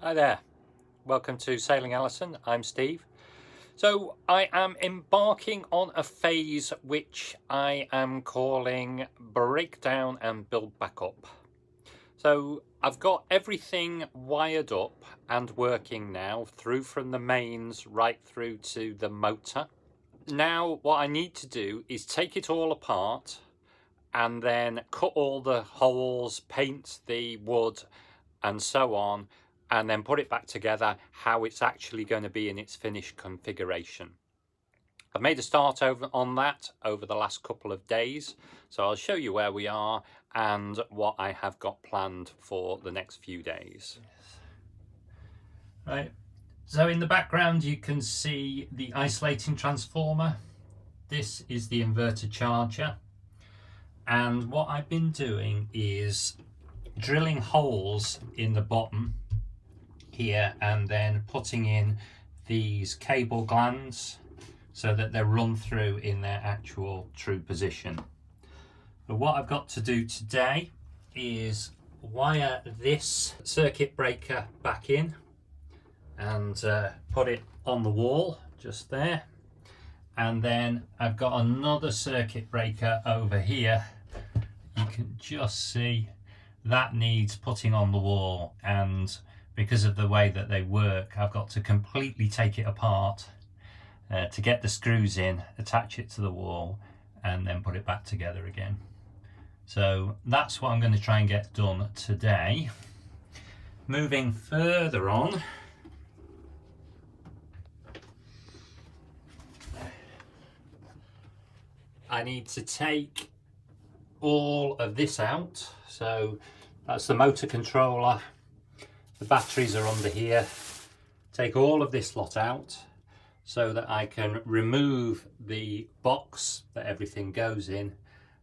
Hi there, welcome to Sailing Allison. I'm Steve. So I am embarking on a phase which I am calling breakdown and build back up. So I've got everything wired up and working now, through from the mains right through to the motor. Now what I need to do is take it all apart and then cut all the holes, paint the wood and so on, and then put it back together how it's actually going to be in its finished configuration. I've made a start on that over the last couple of days, so I'll show you where we are and what I have got planned for the next few days. Right, so in the background you can see the isolating transformer. This is the inverter charger, and what I've been doing is drilling holes in the bottom here and then putting in these cable glands so that they're run through in their actual true position. But what I've got to do today is wire this circuit breaker back in and put it on the wall just there, and then I've got another circuit breaker over here. You can just see that needs putting on the wall, and because of the way that they work, I've got to completely take it apart to get the screws in, attach it to the wall, and then put it back together again. So that's what I'm going to try and get done today. Moving further on, I need to take all of this out. So that's the motor controller, the batteries are under here. Take all of this lot out so that I can remove the box that everything goes in,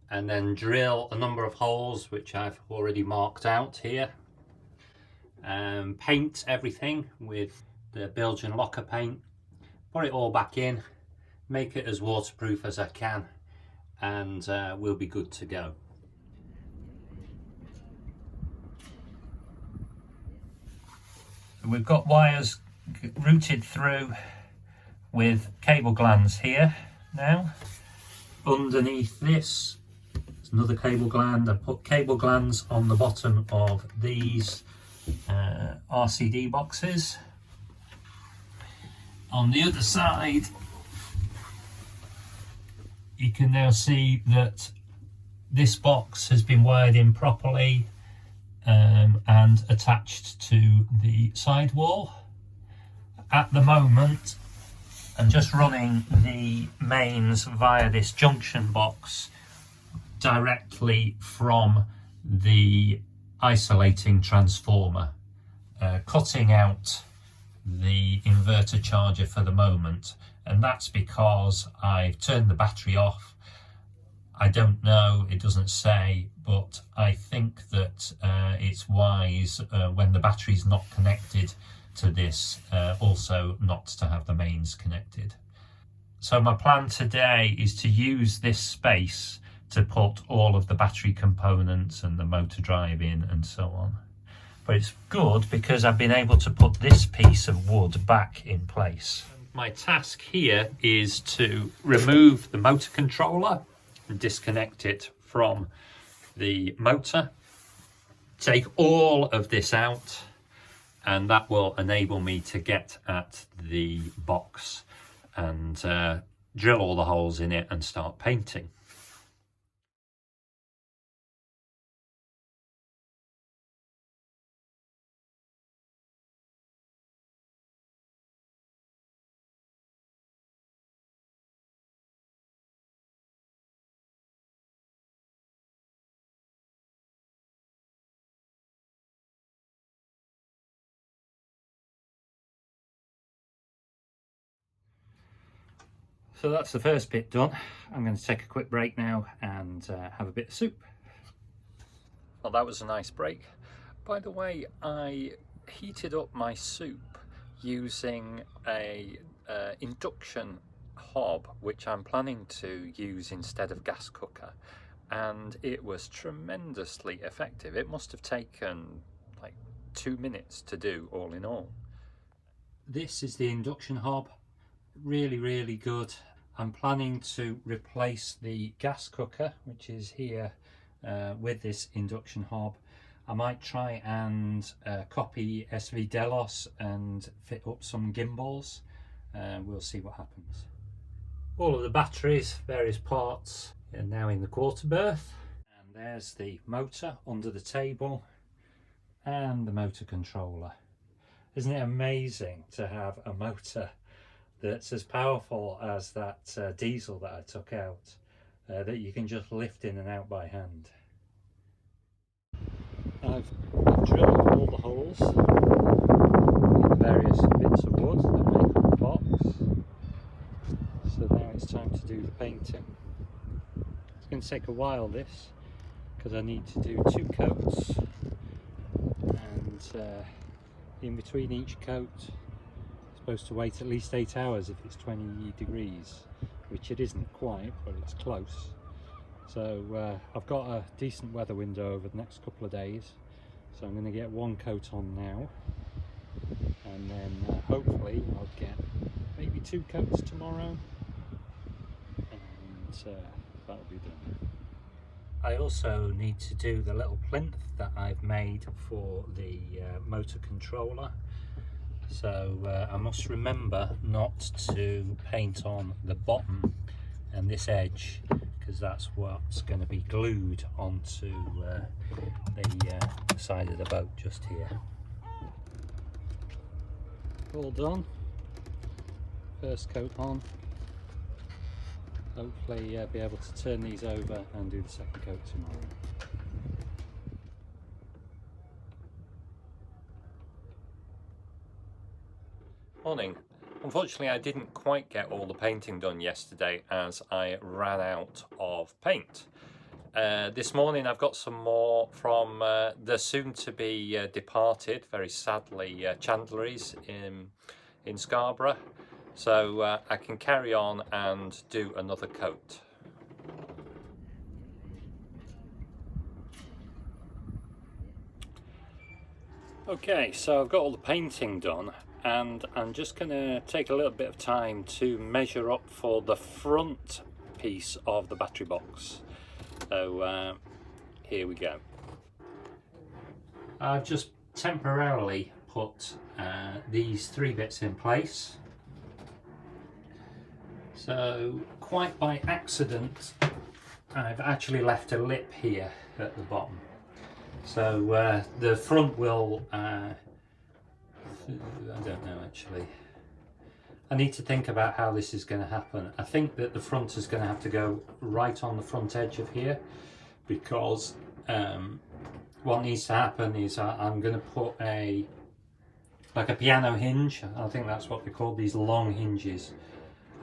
and then drill a number of holes which I've already marked out here, and paint everything with the Belgian locker paint, put it all back in, make it as waterproof as I can, and we'll be good to go. We've got wires routed through with cable glands here now. Underneath this, there's another cable gland. I put cable glands on the bottom of these RCD boxes. On the other side, you can now see that this box has been wired in properly and attached to the side wall. At the moment, I'm just running the mains via this junction box directly from the isolating transformer, cutting out the inverter charger for the moment, and that's because I've turned the battery off. I don't know, it doesn't say, but I think that it's wise when the battery's not connected to this also not to have the mains connected. So my plan today is to use this space to put all of the battery components and the motor drive in and so on. But it's good because I've been able to put this piece of wood back in place. My task here is to remove the motor controller and disconnect it from the motor, take all of this out, and that will enable me to get at the box and drill all the holes in it and start painting. So that's the first bit done. I'm going to take a quick break now and have a bit of soup. Well, that was a nice break. By the way, I heated up my soup using a induction hob, which I'm planning to use instead of gas cooker, and it was tremendously effective. It must have taken like 2 minutes to do all in all. This is the induction hob, really good. I'm planning to replace the gas cooker, which is here, with this induction hob. I might try and copy SV Delos and fit up some gimbals. We'll see what happens. All of the batteries, various parts, are now in the quarter berth. And there's the motor under the table and the motor controller. Isn't it amazing to have a motor that's as powerful as that diesel that I took out, that you can just lift in and out by hand? I've drilled all the holes in the various bits of wood that make up the box, so now it's time to do the painting. It's going to take a while, this, because I need to do 2 coats, and in between each coat I'm supposed to wait at least 8 hours if it's 20 degrees, which it isn't quite, but it's close. So I've got a decent weather window over the next couple of days, so I'm going to get 1 coat on now, and then hopefully I'll get maybe 2 coats tomorrow, and that'll be done. I also need to do the little plinth that I've made for the motor controller, so I must remember not to paint on the bottom and this edge, because that's what's going to be glued onto the side of the boat just here. All done. First coat on. Hopefully be able to turn these over and do the second coat tomorrow. Morning. Unfortunately, I didn't quite get all the painting done yesterday as I ran out of paint. This morning I've got some more from the soon-to-be departed, very sadly, Chandlery's in Scarborough. So I can carry on and do another coat. Okay, so I've got all the painting done, and I'm just going to take a little bit of time to measure up for the front piece of the battery box. So here we go. I've just temporarily put these 3 bits in place. So quite by accident I've actually left a lip here at the bottom. So the front will, I don't know actually. I need to think about how this is going to happen. I think that the front is going to have to go right on the front edge of here, because what needs to happen is I'm going to put like a piano hinge. I think that's what they call these long hinges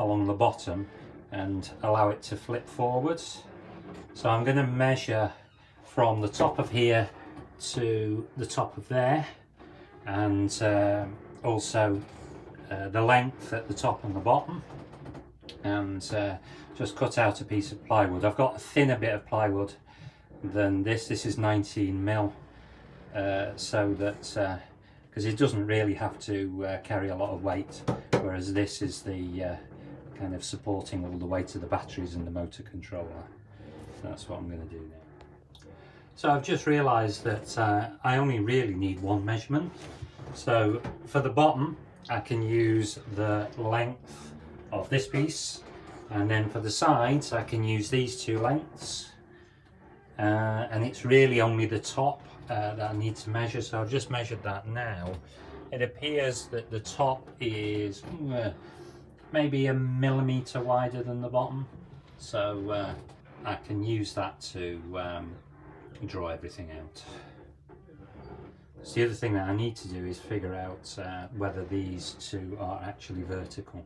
along the bottom, and allow it to flip forwards. So I'm going to measure from the top of here to the top of there, and also the length at the top and the bottom, and just cut out a piece of plywood. I've got a thinner bit of plywood than this. This is 19mm, so that because it doesn't really have to carry a lot of weight, whereas this is the kind of supporting all the weight of the batteries and the motor controller. That's what I'm going to do now. So I've just realised that I only really need 1 measurement. So for the bottom I can use the length of this piece, and then for the sides I can use these 2 lengths, and it's really only the top that I need to measure. So I've just measured that now. It appears that the top is maybe 1 millimetre wider than the bottom, so I can use that to draw everything out. So the other thing that I need to do is figure out whether these 2 are actually vertical,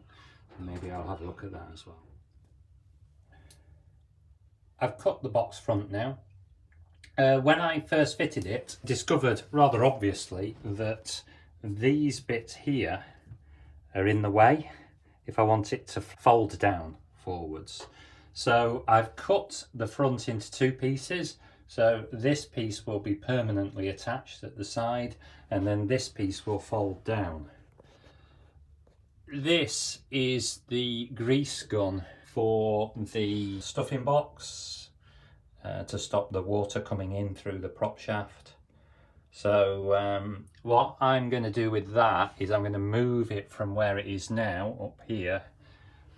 and maybe I'll have a look at that as well. I've cut the box front now. When I first fitted it, discovered rather obviously that these bits here are in the way if I want it to fold down forwards. So I've cut the front into 2 pieces. So this piece will be permanently attached at the side, and then this piece will fold down. This is the grease gun for the stuffing box to stop the water coming in through the prop shaft. So what I'm going to do with that is I'm going to move it from where it is now, up here,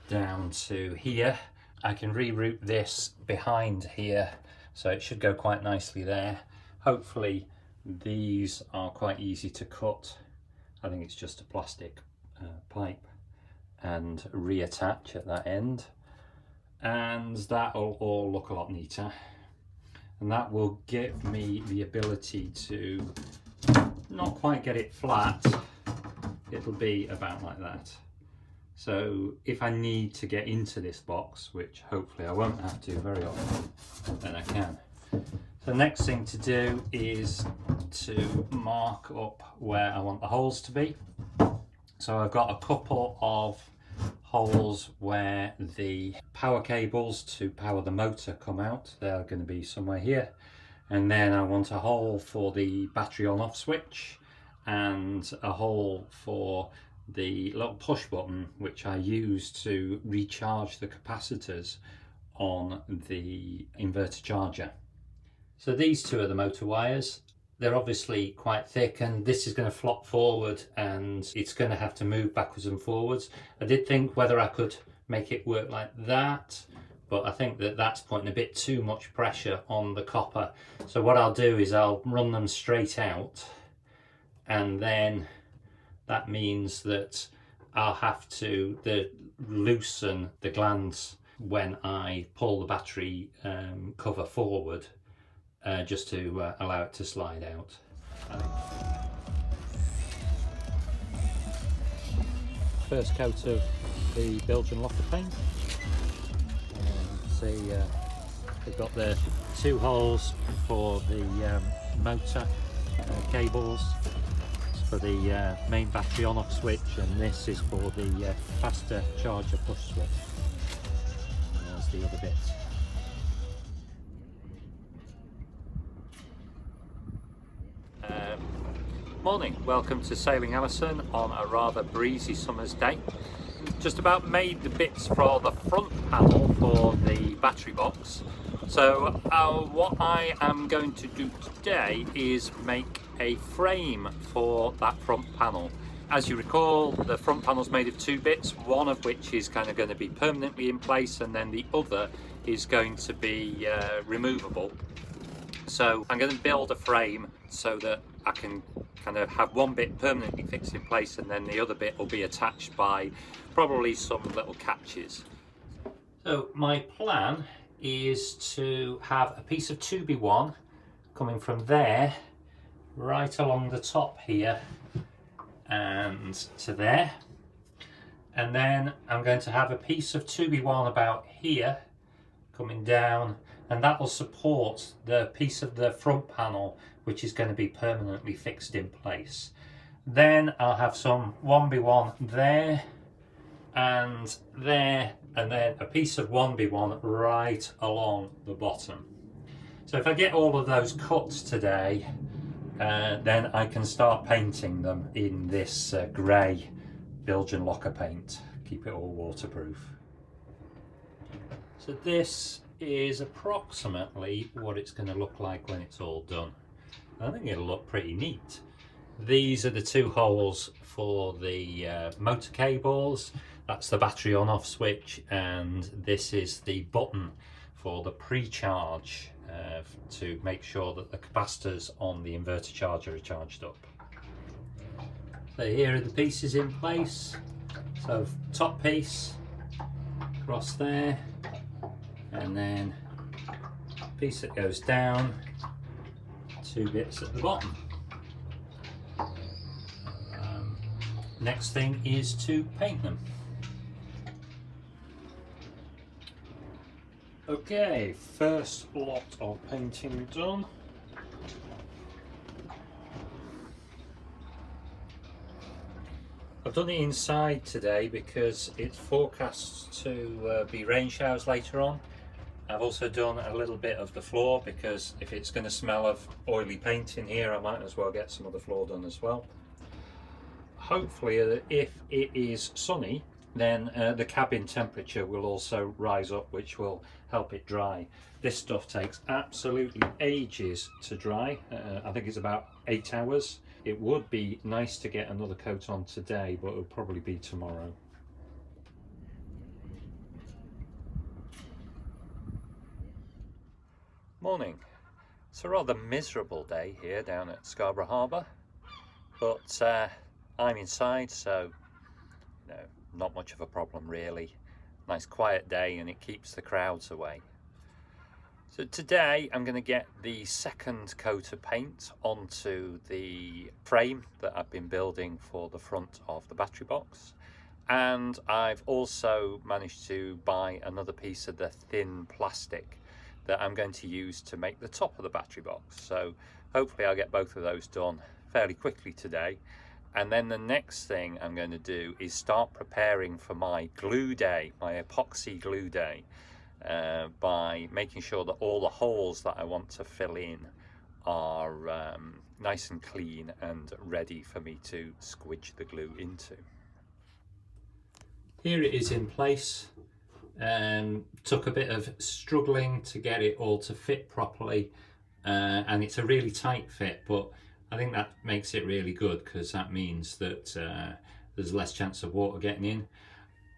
down to here. I can reroute this behind here, so it should go quite nicely there. Hopefully these are quite easy to cut. I think it's just a plastic pipe, and reattach at that end, and that'll all look a lot neater. And that will give me the ability to not quite get it flat. It'll be about like that. So if I need to get into this box, which hopefully I won't have to very often, then I can. So the next thing to do is to mark up where I want the holes to be. So I've got a couple of holes where the power cables to power the motor come out. They're going to be somewhere here. And then I want a hole for the battery on off switch, and a hole for the little push button which I use to recharge the capacitors on the inverter charger. So these two are the motor wires. They're obviously quite thick, and this is going to flop forward and it's going to have to move backwards and forwards. I did think whether I could make it work like that, but I think that that's putting a bit too much pressure on the copper. So what I'll do is I'll run them straight out, and then that means that I'll have to loosen the glands when I pull the battery cover forward, just to allow it to slide out. First coat of the Belgian locker paint. See, they've got the two holes for the motor cables, for the main battery on-off switch, and this is for the faster charger push switch. And there's the other bit. Morning, welcome to Sailing Alison on a rather breezy summer's day. Just about made the bits for the front panel for the battery box. So what I am going to do today is make a frame for that front panel. As you recall, the front panel is made of two bits, one of which is kind of going to be permanently in place, and then the other is going to be removable. So I'm going to build a frame so that I can kind of have one bit permanently fixed in place, and then the other bit will be attached by probably some little catches. So my plan is to have a piece of 2B1 coming from there right along the top here and to there, and then I'm going to have a piece of 2B1 about here coming down, and that will support the piece of the front panel which is going to be permanently fixed in place. Then I'll have some 1B1 there, and then a piece of 1B1 right along the bottom. So if I get all of those cuts today, then I can start painting them in this grey Belgian locker paint. Keep it all waterproof. So this is approximately what it's going to look like when it's all done. I think it'll look pretty neat. These are the two holes for the motor cables. That's the battery on off switch, and this is the button for the pre-charge to make sure that the capacitors on the inverter charger are charged up. So here are the pieces in place. So top piece across there, and then piece that goes down, two bits at the bottom. Next thing is to paint them. Okay, first lot of painting done. I've done the inside today because it's forecast to be rain showers later on, I've also done a little bit of the floor, because if it's going to smell of oily paint in here, I might as well get some of the floor done as well. Hopefully, if it is sunny, then the cabin temperature will also rise up, which will help it dry. This stuff takes absolutely ages to dry. I think it's about 8 hours. It would be nice to get another coat on today, but it'll probably be tomorrow. Morning. It's a rather miserable day here down at Scarborough Harbour, but I'm inside, so you know, not much of a problem really. Nice quiet day, and it keeps the crowds away. So today I'm going to get the second coat of paint onto the frame that I've been building for the front of the battery box, and I've also managed to buy another piece of the thin plastic that I'm going to use to make the top of the battery box. So hopefully I'll get both of those done fairly quickly today. And then the next thing I'm going to do is start preparing for my glue day, my epoxy glue day, by making sure that all the holes that I want to fill in are nice and clean and ready for me to squidge the glue into. Here it is in place. Took a bit of struggling to get it all to fit properly, and it's a really tight fit, but I think that makes it really good, because that means that there's less chance of water getting in.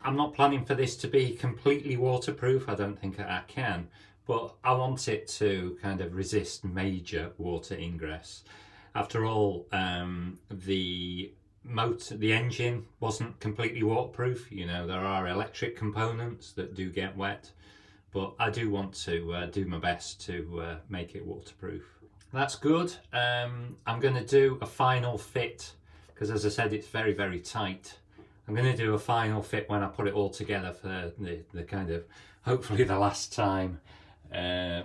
I'm not planning for this to be completely waterproof. I don't think I can, but I want it to kind of resist major water ingress. After all, the engine wasn't completely waterproof. You know, there are electric components that do get wet, but I do want to do my best to make it waterproof. That's good. I'm going to do a final fit, because as I said, it's very, very tight. I'm going to do a final fit when I put it all together for the kind of, hopefully the last time,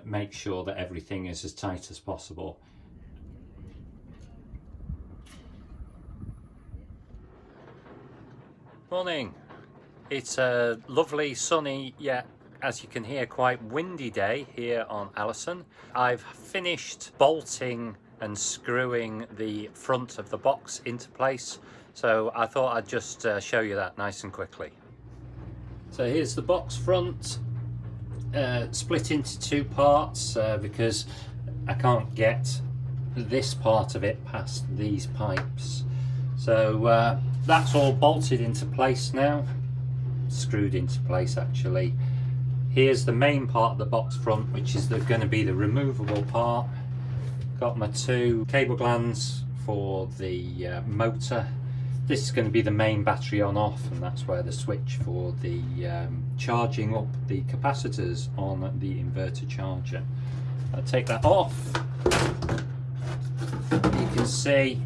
make sure that everything is as tight as possible. Morning. It's a lovely, sunny, yet as you can hear, quite windy day here on Allison. I've finished bolting and screwing the front of the box into place, so I thought I'd just show you that nice and quickly. So here's the box front, split into two parts because I can't get this part of it past these pipes. So that's all bolted into place now, screwed into place actually. Here's the main part of the box front, which is going to be the removable part. Got my two cable glands for the motor. This is going to be the main battery on off, and that's where the switch for the charging up the capacitors on the inverter charger. I'll take that off. You can see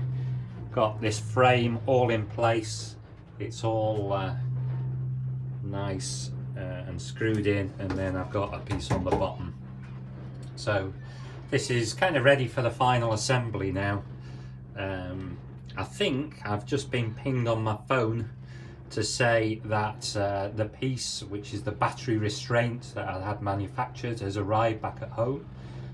got this frame all in place. It's all nice and screwed in, and then I've got a piece on the bottom. So this is kind of ready for the final assembly now. I think I've just been pinged on my phone to say that the piece, which is the battery restraint that I had manufactured, has arrived back at home.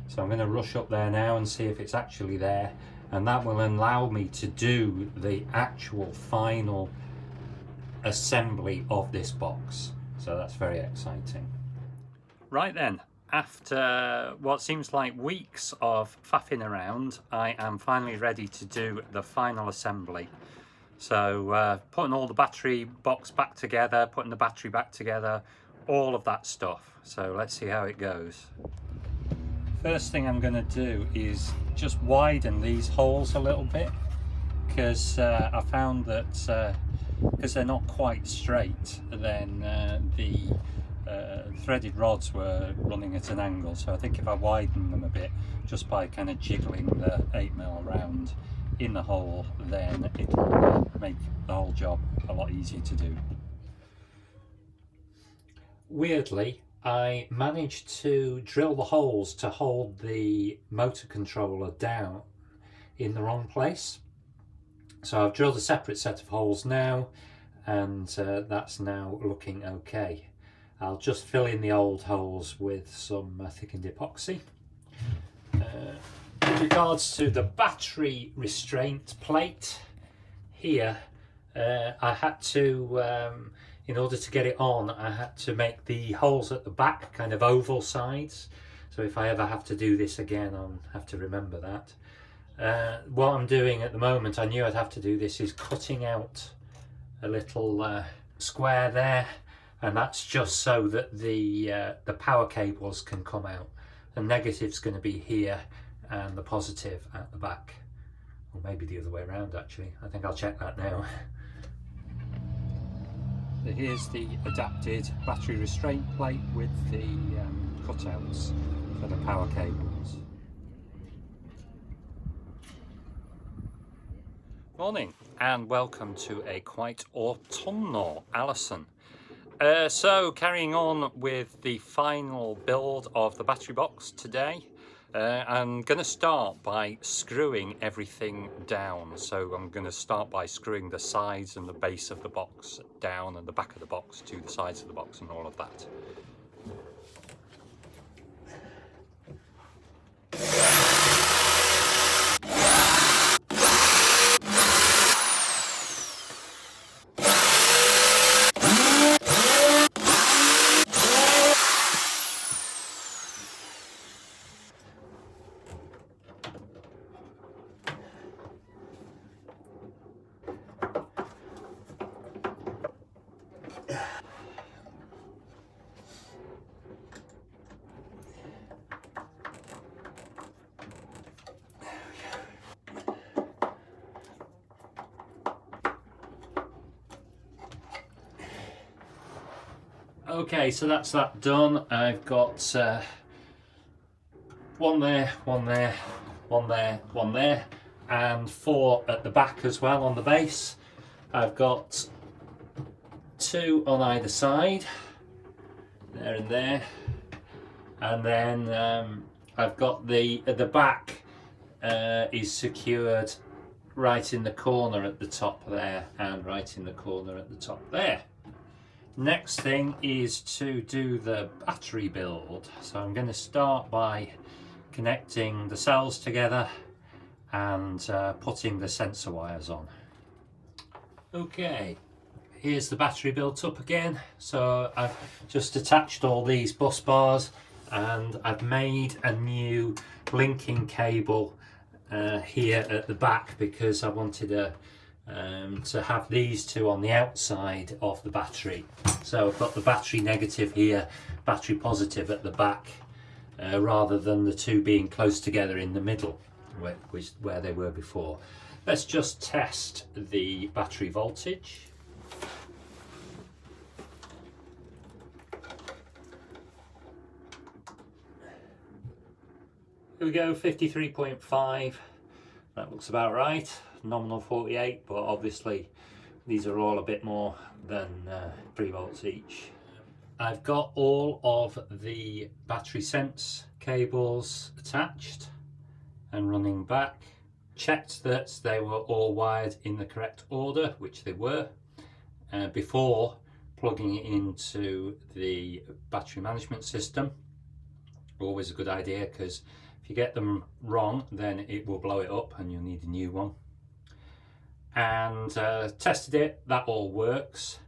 So I'm going to rush up there now and see if it's actually there, and that will allow me to do the actual final assembly of this box. So that's very exciting. Right then, after what seems like weeks of faffing around, I am finally ready to do the final assembly. So putting all the battery box back together, putting the battery back together, all of that stuff. So let's see how it goes. First thing I'm going to do is just widen these holes a little bit, because I found that because they're not quite straight, then the threaded rods were running at an angle. So I think if I widen them a bit, just by kind of jiggling the 8mm around in the hole, then it'll make the whole job a lot easier to do. Weirdly, I managed to drill the holes to hold the motor controller down in the wrong place. So I've drilled a separate set of holes now, and that's now looking okay. I'll just fill in the old holes with some thickened epoxy. With regards to the battery restraint plate here, I had to, in order to get it on, I had to make the holes at the back kind of oval sides. So if I ever have to do this again, I'll have to remember that. What I'm doing at the moment, I knew I'd have to do this, is cutting out a little square there, and that's just so that the power cables can come out. The negative's going to be here and the positive at the back, or maybe the other way around actually. I think I'll check that now. So here's the adapted battery restraint plate with the cutouts for the power cables. Morning and welcome to a quite autumnal Allison. So carrying on with the final build of the battery box today. I'm going to start by screwing everything down. So I'm going to start by screwing the sides and the base of the box down and the back of the box to the sides of the box and all of that. Okay, so that's that done. I've got one there, one there, one there, one there, and 4 at the back as well on the base. I've got 2 on either side, there and there, and then I've got the back is secured right in the corner at the top there, and right in the corner at the top there. Next thing is to do the battery build. So I'm going to start by connecting the cells together and putting the sensor wires on. Okay, here's the battery built up again. So I've just attached all these bus bars and I've made a new linking cable here at the back because I wanted to have these 2 on the outside of the battery. So I've got the battery negative here, battery positive at the back, rather than the 2 being close together in the middle where they were before. Let's just test the battery voltage. Here we go, 53.5. That looks about right. Nominal 48, but obviously these are all a bit more than 3 volts each. I've got all of the battery sense cables attached and running back. Checked that they were all wired in the correct order, which they were, before plugging it into the battery management system. Always a good idea, because if you get them wrong then it will blow it up and you'll need a new one. And tested it, that all works.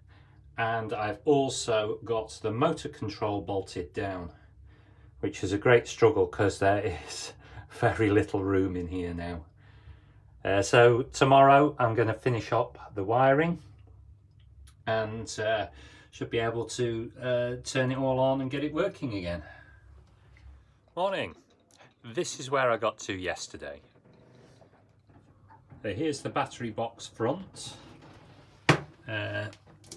And I've also got the motor control bolted down, which is a great struggle because there is very little room in here now. So tomorrow I'm going to finish up the wiring and should be able to turn it all on and get it working again. Morning. This is where I got to yesterday. So here's the battery box front.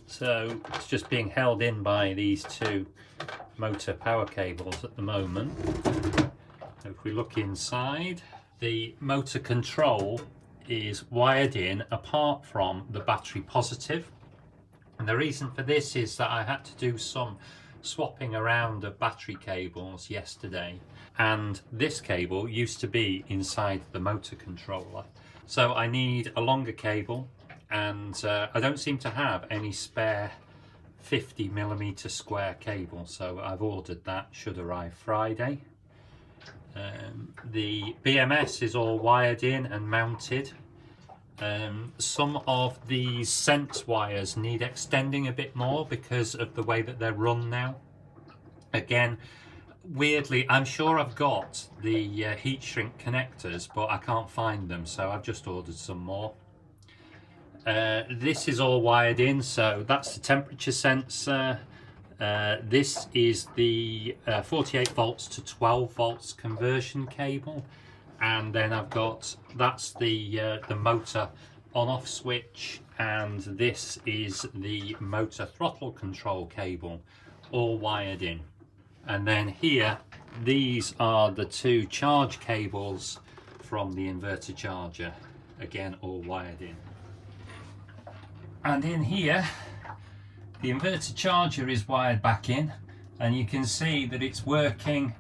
So it's just being held in by these 2 motor power cables at the moment. So if we look inside, the motor control is wired in apart from the battery positive. And the reason for this is that I had to do some swapping around of battery cables yesterday, and this cable used to be inside the motor controller. So I need a longer cable, and I don't seem to have any spare 50mm square cable, so I've ordered that, should arrive Friday. The BMS is all wired in and mounted. Some of these sense wires need extending a bit more because of the way that they're run now. Again, weirdly, I'm sure I've got the heat shrink connectors, but I can't find them, so I've just ordered some more. This is all wired in, so that's the temperature sensor. This is the 48 volts to 12 volts conversion cable, and then I've got, that's the motor on-off switch, and this is the motor throttle control cable, all wired in. And then here, these are the two charge cables from the inverter charger, again all wired in. And in here, the inverter charger is wired back in, and you can see that it's working,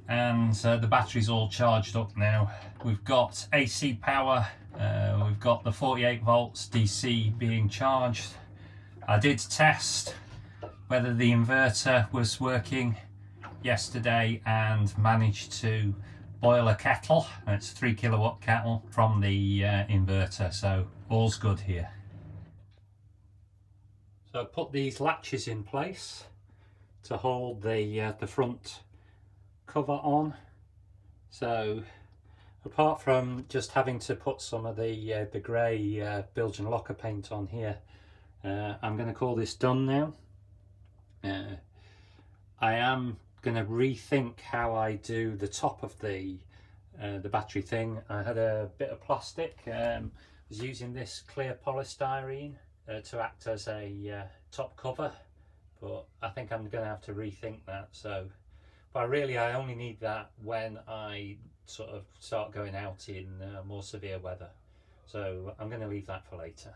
and the battery's all charged up now. We've got AC power, we've got the 48 volts DC being charged. I did test whether the inverter was working yesterday and managed to boil a kettle. It's a 3 kilowatt kettle from the inverter, so all's good here. So I put these latches in place to hold the front cover on. So apart from just having to put some of the grey Belgian locker paint on here, I'm going to call this done now. I am going to rethink how I do the top of the battery thing. I had a bit of plastic, was using this clear polystyrene to act as a top cover, but I think I'm going to have to rethink that. So, but really I only need that when I sort of start going out in more severe weather, so I'm going to leave that for later.